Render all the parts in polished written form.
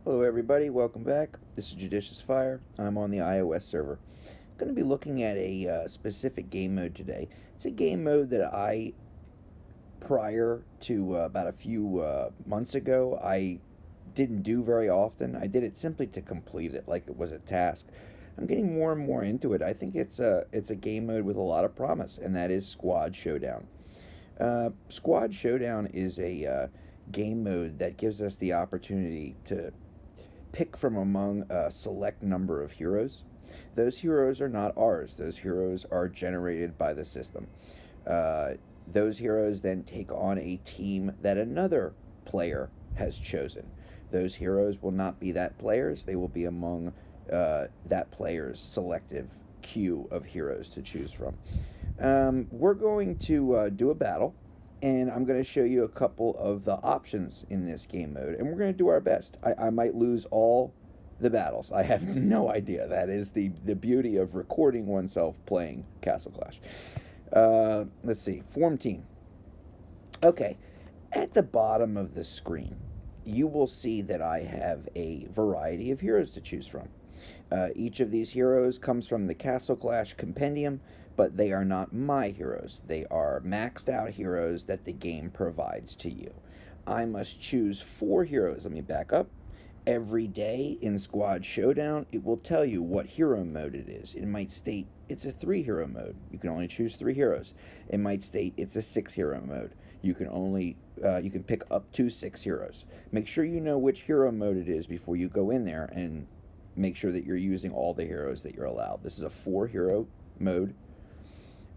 Hello everybody, welcome back. This is JudiciousFire. I'm on the iOS server. I'm going to be looking at a specific game mode today. It's a game mode that prior to about a few months ago, I didn't do very often. I did it simply to complete it like it was a task. I'm getting more and more into it. I think it's a game mode with a lot of promise, and that is Squad Showdown. Squad Showdown is a game mode that gives us the opportunity to pick from among a select number of heroes. Those heroes are not ours, those heroes are generated by the system. Uh, those heroes then take on a team that another player has chosen. Those heroes will not be that player's, they will be among that player's selective queue of heroes to choose from. We're going to do a battle, and I'm going to show you a couple of the options in this game mode, and we're going to do our best. I might lose all the battles. I have no idea. That is the beauty of recording oneself playing Castle Clash. Let's see. Form team. Okay. At the bottom of the screen, you will see that I have a variety of heroes to choose from. Each of these heroes comes from the Castle Clash Compendium, but they are not my heroes. They are maxed out heroes that the game provides to you. I must choose 4 heroes. Let me back up. Every day in Squad Showdown, it will tell you what hero mode it is. It might state it's a 3-hero mode. You can only choose 3 heroes. It might state it's a 6-hero mode. You can pick up to 6 heroes. Make sure you know which hero mode it is before you go in there, and make sure that you're using all the heroes that you're allowed. This is a 4-hero mode,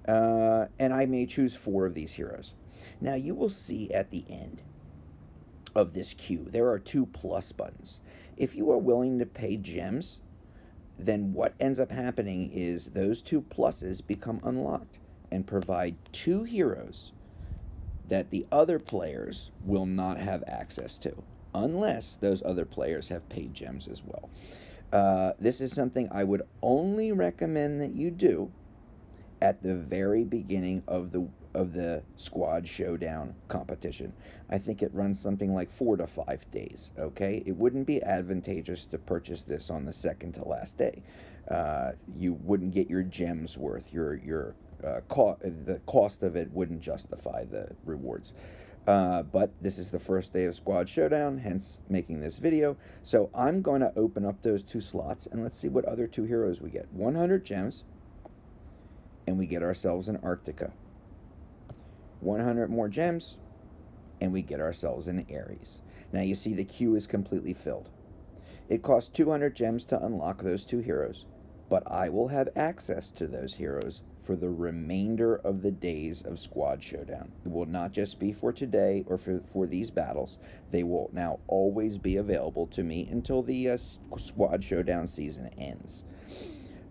and I may choose 4 of these heroes. Now you will see at the end of this queue there are 2 plus buttons. If you are willing to pay gems, then what ends up happening is those 2 pluses become unlocked and provide 2 heroes that the other players will not have access to, unless those other players have paid gems as well. This is something I would only recommend that you do at the very beginning of the Squad Showdown competition. I think it runs something like 4 to 5 days. Okay, it wouldn't be advantageous to purchase this on the second to last day. You wouldn't get your gems worth. The cost of it wouldn't justify the rewards. But this is the first day of Squad Showdown, hence making this video. So I'm going to open up those 2 slots, and let's see what other 2 heroes we get. 100 gems, and we get ourselves an Arctica. 100 more gems, and we get ourselves an Ares. Now you see the queue is completely filled. It costs 200 gems to unlock those 2 heroes, but I will have access to those heroes for the remainder of the days of Squad Showdown. It will not just be for today or for these battles. They will now always be available to me until the Squad Showdown season ends.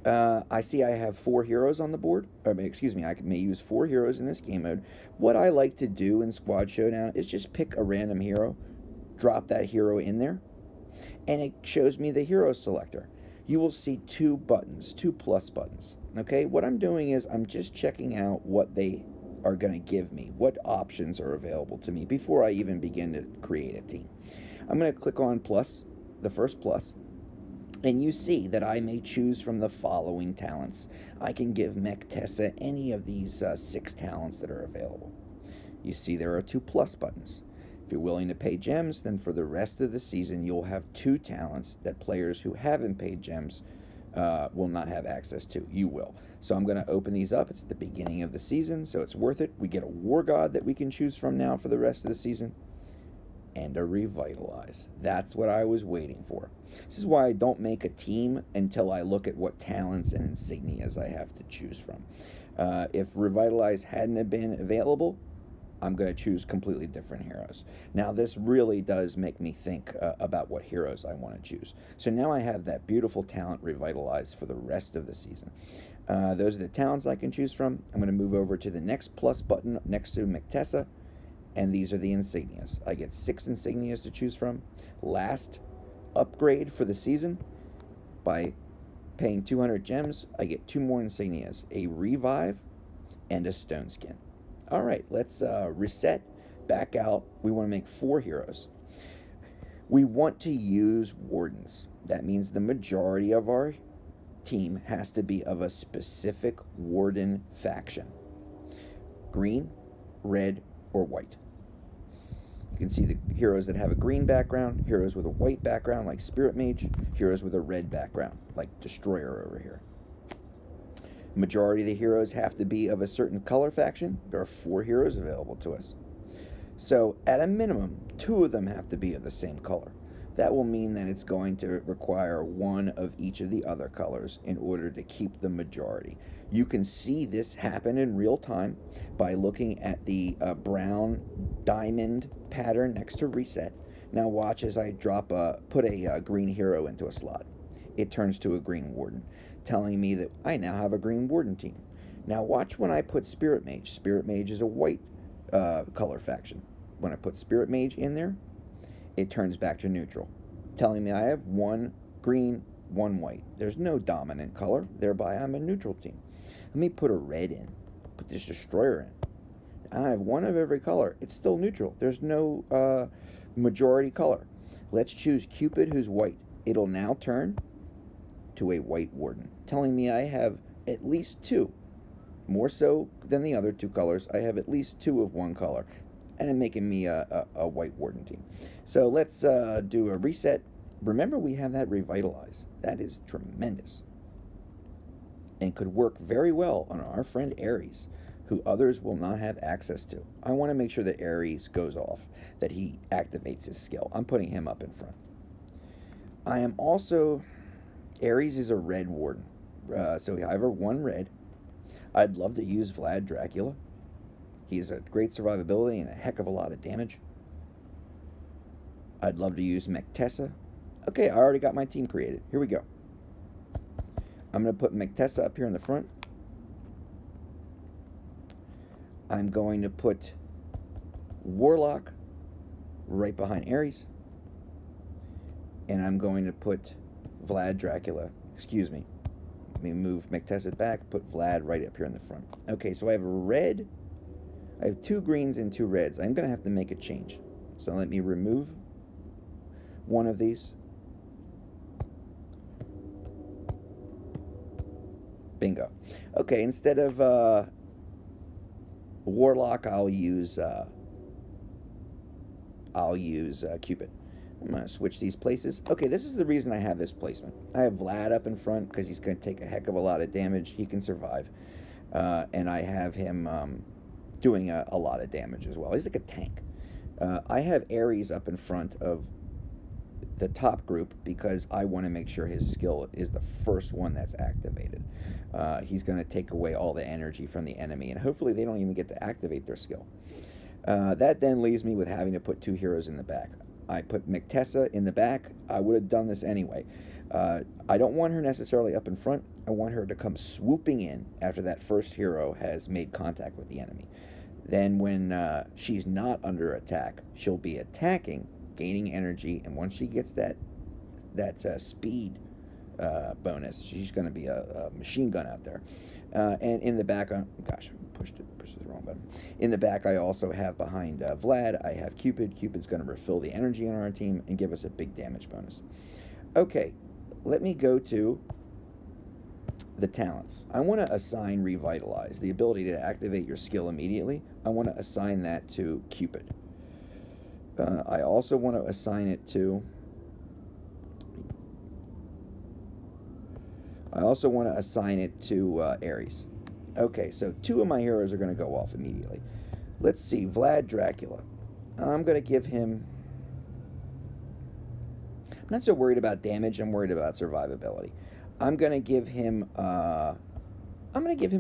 I see I have 4 heroes on the board. Excuse me, I may use 4 heroes in this game mode. What I like to do in Squad Showdown is just pick a random hero, drop that hero in there, and it shows me the hero selector. You will see 2 buttons, 2 plus buttons. Okay, what I'm doing is I'm just checking out what they are going to give me, what options are available to me before I even begin to create a team. I'm going to click on plus, the first plus, and you see that I may choose from the following talents. I can give Mech Tessa any of these 6 talents that are available. You see there are 2 plus buttons. If you're willing to pay gems, then for the rest of the season you'll have 2 talents that players who haven't paid gems will not have access to. You will. So I'm going to open these up. It's at the beginning of the season, so it's worth it. We get a War God that we can choose from now for the rest of the season, and a Revitalize. That's what I was waiting for. This is why I don't make a team until I look at what talents and insignias I have to choose from. If Revitalize hadn't have been available, I'm going to choose completely different heroes. Now this really does make me think about what heroes I want to choose. So now I have that beautiful talent Revitalize for the rest of the season. Those are the talents I can choose from. I'm going to move over to the next plus button next to Mctessa, and these are the insignias. I get 6 insignias to choose from. Last upgrade for the season, by paying 200 gems, I get 2 more insignias, a Revive and a Stone Skin. All right, let's reset, back out. We want to make 4 heroes. We want to use Wardens. That means the majority of our team has to be of a specific Warden faction. Green, red, or white. You can see the heroes that have a green background, heroes with a white background like Spirit Mage, heroes with a red background like Destroyer over here. Majority of the heroes have to be of a certain color faction. There are 4 heroes available to us. So at a minimum, 2 of them have to be of the same color. That will mean that it's going to require 1 of each of the other colors in order to keep the majority. You can see this happen in real time by looking at the brown diamond pattern next to reset. Now watch as I put a green hero into a slot. It turns to a green warden, telling me that I now have a green warden team. Now watch when I put Spirit Mage. Spirit Mage is a white color faction. When I put Spirit Mage in there, it turns back to neutral, telling me I have 1 green, 1 white. There's no dominant color, thereby I'm a neutral team. Let me put a red in, put this Destroyer in. I have 1 of every color. It's still neutral. There's no majority color. Let's choose Cupid, who's white. It'll now turn to a white warden, telling me I have at least 2. More so than the other 2 colors, I have at least 2 of 1 color, and it's making me a white warden team. So let's do a reset. Remember, we have that Revitalize. That is tremendous and could work very well on our friend Ares, who others will not have access to. I want to make sure that Ares goes off, that he activates his skill. I'm putting him up in front. I am also... Ares is a red warden, so I have 1 red. I'd love to use Vlad Dracula. He's a great survivability and a heck of a lot of damage. I'd love to use Mectessa. Okay, I already got my team created. Here we go. I'm going to put Mectessa up here in the front. I'm going to put Warlock right behind Ares. And I'm going to put Vlad Dracula. Excuse me. Let me move Mectessa back, put Vlad right up here in the front. Okay, so I have a red. I have 2 greens and 2 reds. I'm going to have to make a change. So let me remove 1 of these. Bingo. Okay, instead of Warlock, I'll use Cupid. I'm going to switch these places. Okay, this is the reason I have this placement. I have Vlad up in front because he's going to take a heck of a lot of damage. He can survive. And I have him doing a lot of damage as well. He's like a tank. I have Ares up in front of the top group because I want to make sure his skill is the first one that's activated. He's going to take away all the energy from the enemy, and hopefully they don't even get to activate their skill. That then leaves me with having to put 2 heroes in the back. I put Mectessa in the back. I would have done this anyway. I don't want her necessarily up in front. I want her to come swooping in after that first hero has made contact with the enemy. Then when she's not under attack, she'll be attacking, gaining energy, and once she gets that speed bonus, she's going to be a machine gun out there. And in the back, gosh, I pushed the wrong button. In the back, I also have behind Vlad, I have Cupid. Cupid's going to refill the energy on our team and give us a big damage bonus. Okay, let me go to the talents. I want to assign Revitalize, the ability to activate your skill immediately. I want to assign that to Cupid. I also want to assign it to... Ares. Okay, so 2 of my heroes are going to go off immediately. Let's see, Vlad Dracula. I'm going to give him... I'm not so worried about damage, I'm worried about survivability. I'm going to give him a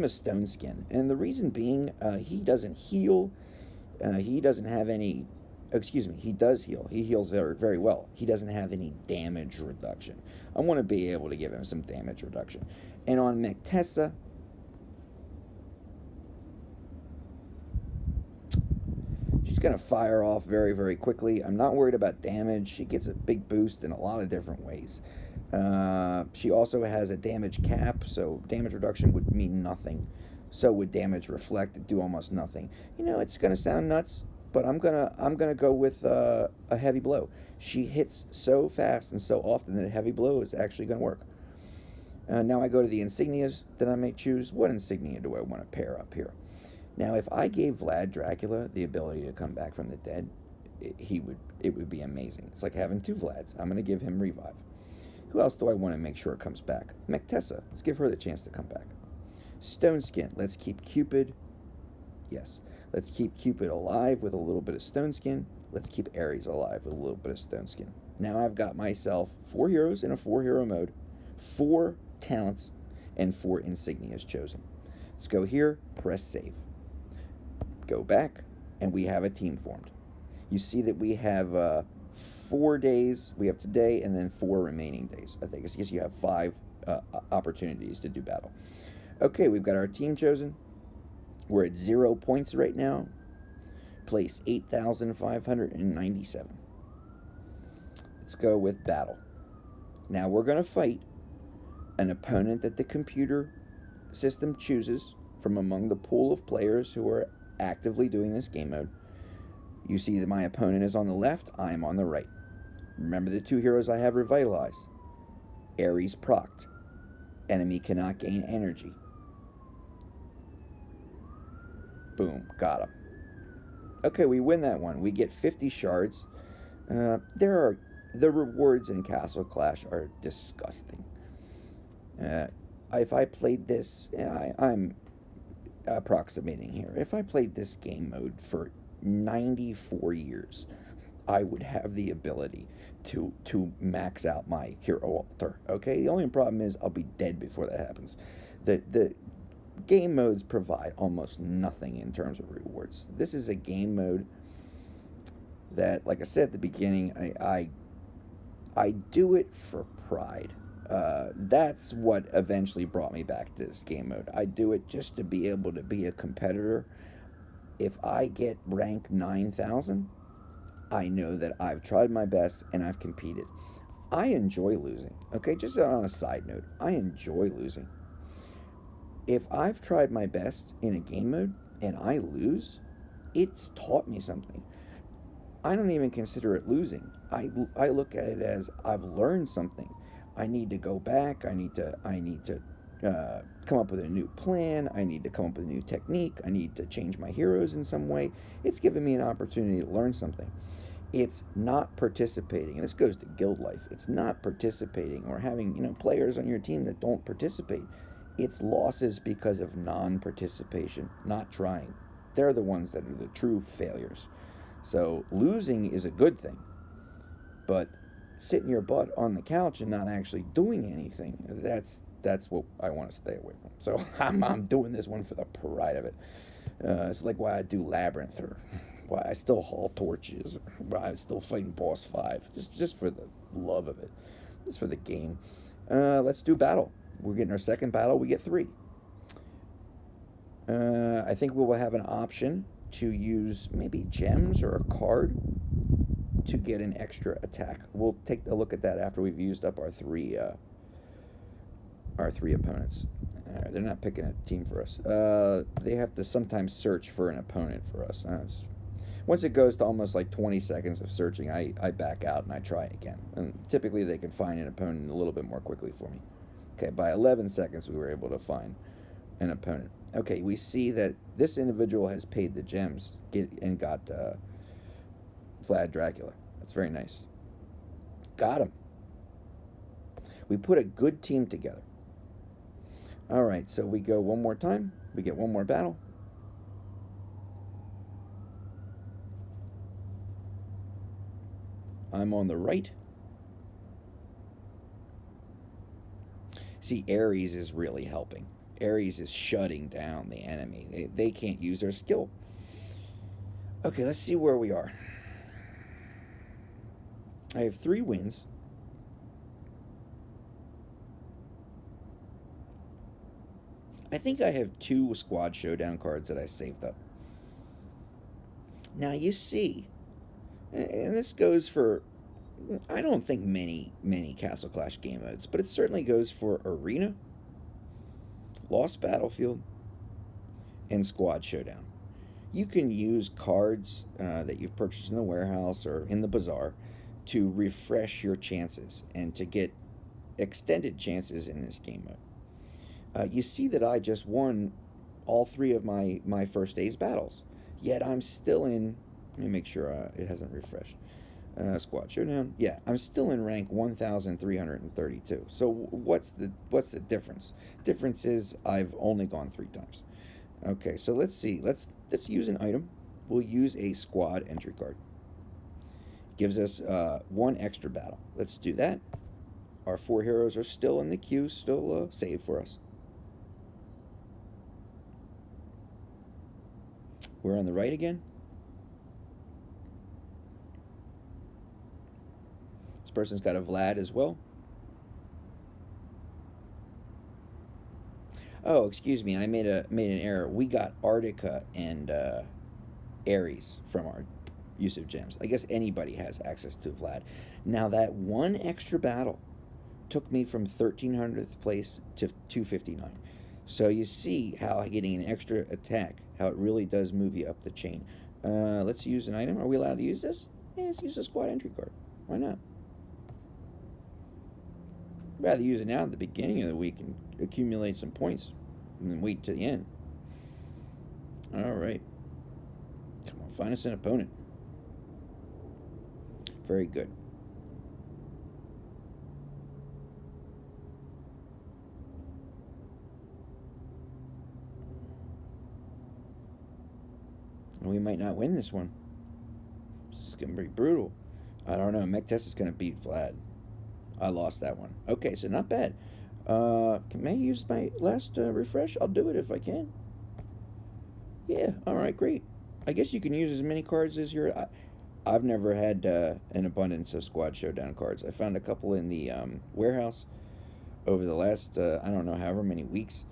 stone skin. And the reason being, he doesn't heal. He doesn't have any... Excuse me, he does heal. He heals very, very well. He doesn't have any damage reduction. I want to be able to give him some damage reduction. And on Mectessa, she's going to fire off very, very quickly. I'm not worried about damage. She gets a big boost in a lot of different ways. She also has a damage cap, so damage reduction would mean nothing. So would damage reflect, do almost nothing. You know, it's going to sound nuts, but I'm gonna go with a heavy blow. She hits so fast and so often that a heavy blow is actually gonna work. Now I go to the insignias that I may choose. What insignia do I want to pair up here? Now, if I gave Vlad Dracula the ability to come back from the dead, it would be amazing. It's like having two Vlads. I'm going to give him revive. Who else do I want to make sure comes back? Mectessa. Let's give her the chance to come back. Stone Skin. Let's keep Cupid. Yes. Let's keep Cupid alive with a little bit of Stone Skin. Let's keep Ares alive with a little bit of Stone Skin. Now I've got myself 4 heroes in a 4-hero mode, 4 talents, and 4 insignias chosen. Let's go here, press save. Go back, and we have a team formed. You see that we have 4 days. We have today and then 4 remaining days. I guess you have 5 opportunities to do battle. Okay, we've got our team chosen. We're at 0 points right now. Place 8,597. Let's go with battle. Now we're going to fight an opponent that the computer system chooses from among the pool of players who are actively doing this game mode. You see that my opponent is on the left, I am on the right. Remember the 2 heroes I have revitalized. Ares procced. Enemy cannot gain energy. Boom, got him. Okay, we win that one. We get 50 shards. The rewards in Castle Clash are disgusting. If I played this, I'm approximating here. If I played this game mode for 94 years, I would have the ability to max out my hero altar. Okay, the only problem is I'll be dead before that happens. The game modes provide almost nothing in terms of rewards. This is a game mode that, like I said at the beginning, I do it for pride. That's what eventually brought me back to this game mode. I do it just to be able to be a competitor. If I get rank 9,000, I know that I've tried my best and I've competed. I enjoy losing. Okay, just on a side note, I enjoy losing. If I've tried my best in a game mode and I lose, it's taught me something. I don't even consider it losing. I look at it as I've learned something. I need to go back. I need to come up with a new plan. I need to come up with a new technique. I need to change my heroes in some way. It's given me an opportunity to learn something. It's not participating, and this goes to guild life. It's not participating or having players on your team that don't participate. It's losses because of non-participation, not trying. They're the ones that are the true failures. So losing is a good thing, but sitting your butt on the couch and not actually doing anything, that's what I want to stay away from. So I'm doing this one for the pride of it. It's like why I do Labyrinth, or why I still haul torches, or why I'm still fighting Boss 5, just for the love of it, just for the game. Let's do battle. We're getting our second battle. We get 3. I think we will have an option to use maybe gems or a card to get an extra attack. We'll take a look at that after we've used up our 3 opponents. They're not picking a team for us. They have to sometimes search for an opponent for us. Once it goes to almost like 20 seconds of searching, I back out and I try again. And typically they can find an opponent a little bit more quickly for me. Okay, by 11 seconds we were able to find an opponent. Okay, we see that this individual has paid the gems and got Vlad Dracula. That's very nice. Got him. We put a good team together. All right, so we go one more time. We get one more battle. I'm on the right. See, Ares is really helping. Ares is shutting down the enemy. They can't use their skill. Okay, let's see where we are. I have 3 wins. I think I have 2 squad showdown cards that I saved up. Now you see, and this goes for, I don't think many Castle Clash game modes, but it certainly goes for Arena, Lost Battlefield, and Squad Showdown. you can use cards that you've purchased in the warehouse or in the bazaar to refresh your chances and to get extended chances in this game mode. You see that I just won all three of my first day's battles, yet I'm still in. Let me make sure it hasn't refreshed. Squad Showdown. Yeah, I'm still in rank 1,332. So what's the difference? Difference is I've only gone 3 times. Okay, so let's see. Let's use an item. We'll use a squad entry card. Gives us one extra battle. Let's do that. Our 4 heroes are still in the queue, still saved for us. We're on the right again. This person's got a Vlad as well. Oh, excuse me, I made an error. We got Arctica and Ares from our use of gems. I guess anybody has access to Vlad. Now that one extra battle took me from 1300th place to 259. So you see how getting an extra attack, how it really does move you up the chain. Let's use an item. Are we allowed to use this? Yeah, let's use a squad entry card. Why not? I'd rather use it now at the beginning of the week and accumulate some points and then wait to the end. All right. Come on, find us an opponent. Very good. We might not win this one. This is going to be brutal. I don't know. Mektes is going to beat Vlad. I lost that one. Okay, so not bad. May I use my last refresh? I'll do it if I can. Yeah, alright, great. I guess you can use as many cards as you're... I've never had an abundance of Squad Showdown cards. I found a couple in the warehouse over the last, I don't know, however many weeks.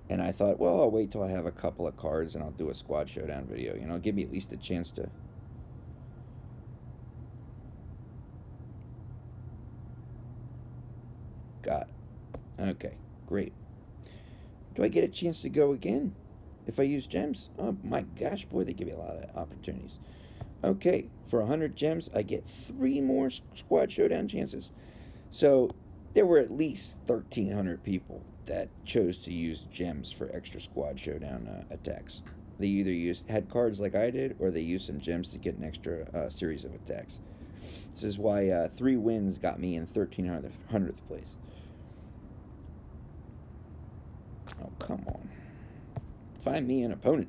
And I thought, well, I'll wait till I have a couple of cards and I'll do a Squad Showdown video. You know, give me at least a chance to... Got it. Okay, great. Do I get a chance to go again if I use gems? Oh my gosh, boy, they give you a lot of opportunities. Okay, for 100 gems, I get 3 more Squad Showdown chances. So there were at least 1,300 people that chose to use gems for extra Squad Showdown attacks. They either had cards like I did, or they used some gems to get an extra series of attacks. This is why 3 wins got me in 1,300th place. Oh, come on. Find me an opponent.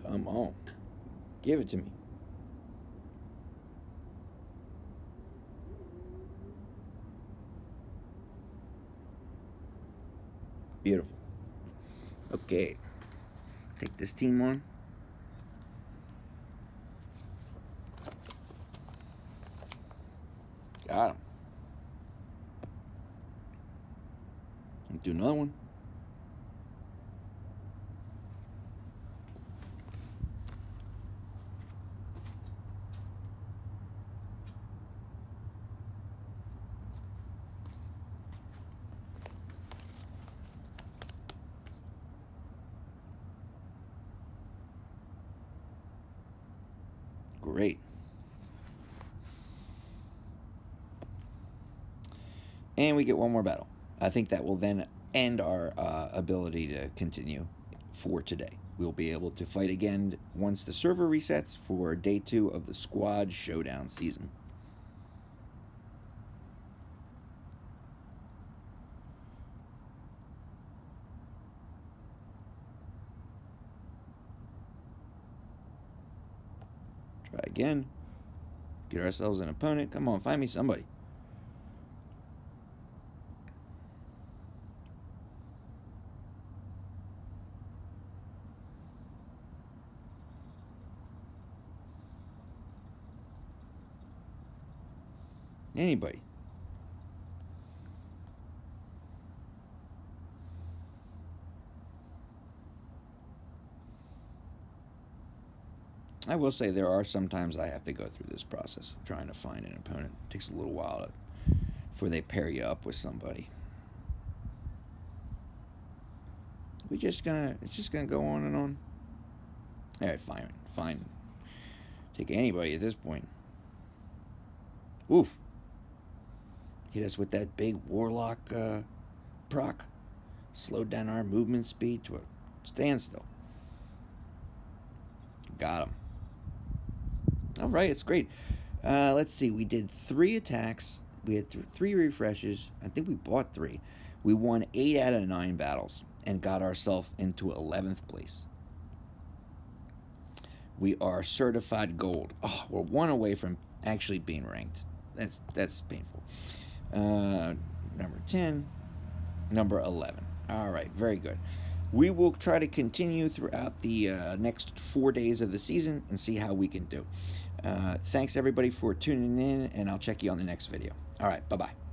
Come on. Give it to me. Beautiful. Okay. Take this team on. Got him. Do another one. Great. And we get one more battle. I think that will then end our ability to continue for today. We'll be able to fight again once the server resets for day 2 of the Squad Showdown season. Try again. Get ourselves an opponent. Come on, find me somebody. Anybody. I will say there are sometimes I have to go through this process of trying to find an opponent. It takes a little while before they pair you up with somebody. It's just gonna go on and on. All right, fine. Take anybody at this point. Oof. Hit us with that big warlock proc. Slowed down our movement speed to a standstill. Got him. All right, it's great. Let's see. We did 3 attacks. We had 3 refreshes. I think we bought 3. We won 8 out of 9 battles and got ourselves into 11th place. We are certified gold. Oh, we're 1 away from actually being ranked. That's painful. Number 10, number 11. All right, very good. We will try to continue throughout the next 4 days of the season and see how we can do. Thanks, everybody, for tuning in, and I'll check you on the next video. All right, bye-bye.